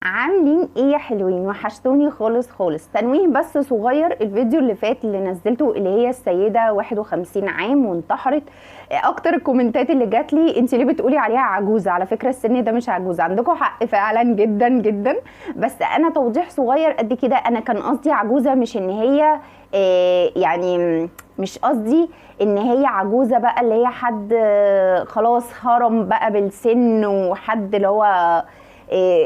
عاملين ايه يا حلوين؟ وحشتوني خالص خالص. تنويه بس صغير، الفيديو اللي فات اللي نزلته اللي هي السيدة 51 عام وانتحرت، اكتر الكومنتات اللي جات لي: انت ليه بتقولي عليها عجوزة؟ على فكرة السن ده مش عجوزة، عندكم حق فعلا جدا جدا. بس انا توضيح صغير قد كده، انا كان قصدي عجوزة مش ان هي يعني مش قصدي ان هي عجوزة بقى اللي هي حد خلاص هرم بقى بالسن، وحد اللي هو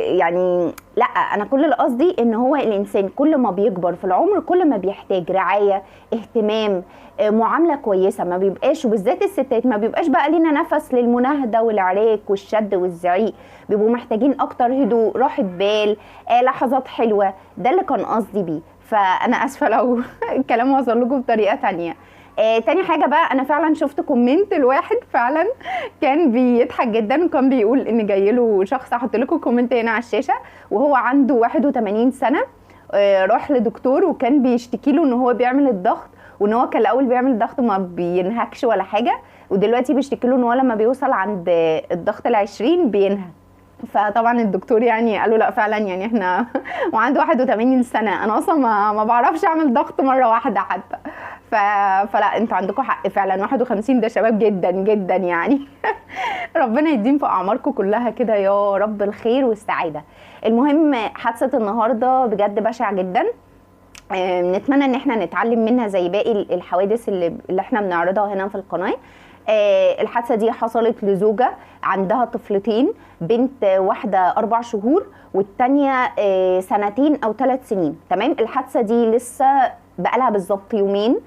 يعني لا، انا كل اللي قصدي ان هو الانسان كل ما بيكبر في العمر كل ما بيحتاج رعايه، اهتمام، معامله كويسه. ما بيبقاش، وبالذات الستات، ما بيبقاش بقى لينا نفس للمناهده والعراك والشد والزعيق، بيبقوا محتاجين اكتر هدوء، راحه بال، لحظات حلوه. ده اللي كان قصدي بيه، فانا اسفه لو الكلام وصل لكم بطريقه تانية. تاني حاجه بقى، انا فعلا شفت كومنت الواحد فعلا كان بيضحك جدا، وكان بيقول ان جاي له شخص، هحط لكم كومنت هنا على الشاشه، وهو عنده 81 سنه، راح لدكتور وكان بيشتكي له ان هو بيعمل الضغط، وان هو كان الاول بيعمل الضغط ما بينهكش ولا حاجه، ودلوقتي بيشتكي له ان هو لما بيوصل عند الضغط ال20 بينهك. فطبعا الدكتور يعني قال له لا فعلا، يعني احنا وعنده 81 سنه، انا اصلا ما بعرفش اعمل ضغط مره واحده حتى. فلا، انتوا عندكم حق فعلا، 51 ده شباب جدا جدا يعني. ربنا يديم في اعماركم كلها كده يا رب الخير والسعاده. المهم، حادثه النهارده بجد بشعه جدا. نتمنى ان احنا نتعلم منها زي باقي الحوادث اللي احنا بنعرضها هنا في القناه. الحادثه دي حصلت لزوجه عندها طفلتين، بنت واحده 4 شهور والتانيه 2 أو 3 سنين. تمام، الحادثه دي لسه بقالها بالظبط يومين.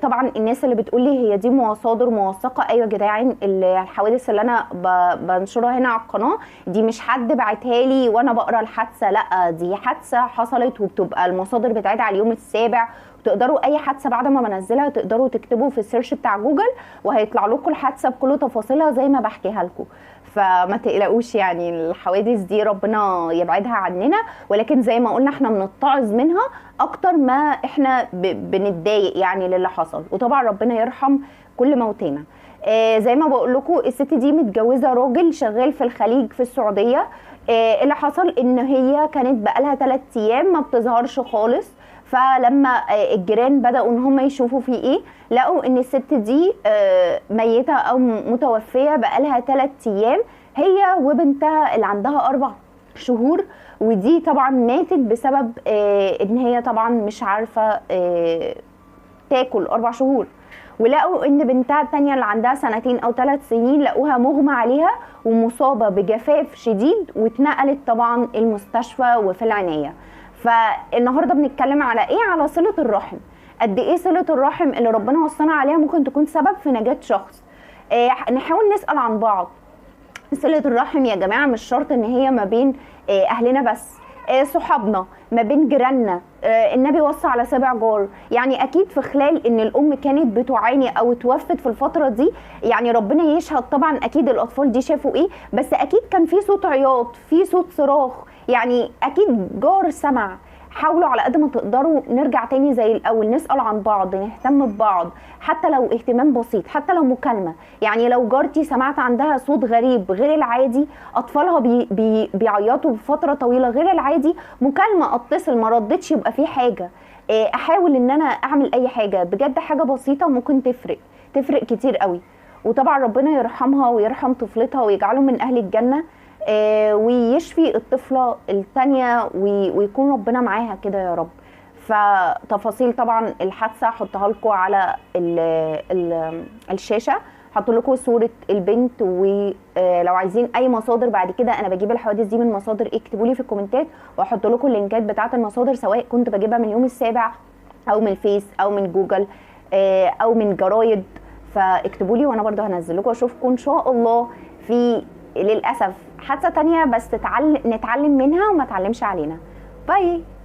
طبعا الناس اللي بتقولي هي دي مصادر موثقه، ايوه يا جدعان، الحوادث اللي انا بنشرها هنا على القناه دي مش حد بعتها لي وانا بقرا الحادثه، لا دي حادثه حصلت وبتبقى المصادر بتاعتها على اليوم السابع. تقدروا اي حادثه بعد ما بنزلها تقدروا تكتبوا في السيرش بتاع جوجل وهيطلع لكم الحادثه بكل تفاصيلها زي ما بحكيها لكم. فما تقلقوش، يعني الحوادث دي ربنا يبعدها عننا، ولكن زي ما قلنا احنا بنتعظ منها اكتر ما احنا بنتضايق يعني للي حصل. وطبعا ربنا يرحم كل موتانا. زي ما بقول لكم، الست دي متجوزه راجل شغال في الخليج في السعوديه. اللي حصل ان هي كانت بقالها 3 ايام ما بتظهرش خالص، فلما الجيران بدأوا ان هم يشوفوا في ايه، لقوا ان الست دي ميتة او متوفية بقالها 3 ايام، هي وبنتها اللي عندها 4 شهور. ودي طبعا ماتت بسبب ان هي طبعا مش عارفة تاكل 4 شهور. ولقوا ان بنتها التانية اللي عندها 2 أو 3 سنين لقوها مغمى عليها ومصابة بجفاف شديد، واتنقلت طبعا المستشفى وفي العناية. فالنهارده بنتكلم على ايه؟ على صلة الرحم. قد ايه صلة الرحم اللي ربنا وصانا عليها ممكن تكون سبب في نجاة شخص. نحاول نسأل عن بعض. صلة الرحم يا جماعة مش شرط ان هي ما بين اهلنا بس، صحابنا، ما بين جيراننا. النبي وصى على 7 جار. يعني اكيد في خلال ان الام كانت بتعاني او توفت في الفترة دي، يعني ربنا يشهد طبعا اكيد الاطفال دي شافوا ايه، بس اكيد كان في صوت عياط، في صوت صراخ، يعني اكيد جار سمع. حاولوا على قد ما تقدروا نرجع تاني زي الاول، نسأل عن بعض، نهتم ببعض، حتى لو اهتمام بسيط، حتى لو مكالمة. يعني لو جارتي سمعت عندها صوت غريب غير العادي، اطفالها بيعيطوا بفترة طويلة غير العادي، مكالمة، اتصل، ما ردتش يبقى في حاجة. احاول ان انا اعمل اي حاجة، بجد حاجة بسيطة ممكن تفرق كتير قوي. وطبعا ربنا يرحمها ويرحم طفلتها ويجعله من اهل الجنة، ويشفي الطفلة التانية ويكون ربنا معاها كده يا رب. فتفاصيل طبعا الحادثة حطها لكم على الشاشة، حط لكم صورة البنت، ولو عايزين اي مصادر بعد كده، انا بجيب الحوادث دي من مصادر ايه، اكتبوا لي في الكومنتات واحط لكم اللينكات بتاعه المصادر، سواء كنت بجيبها من اليوم السابع او من الفيس او من جوجل او من جرايد. فاكتبوا لي وانا برضو هنزل لكم، اشوفكم ان شاء الله في، للاسف، حادثه تانية، بس نتعلم منها وما تعلمش علينا. باي.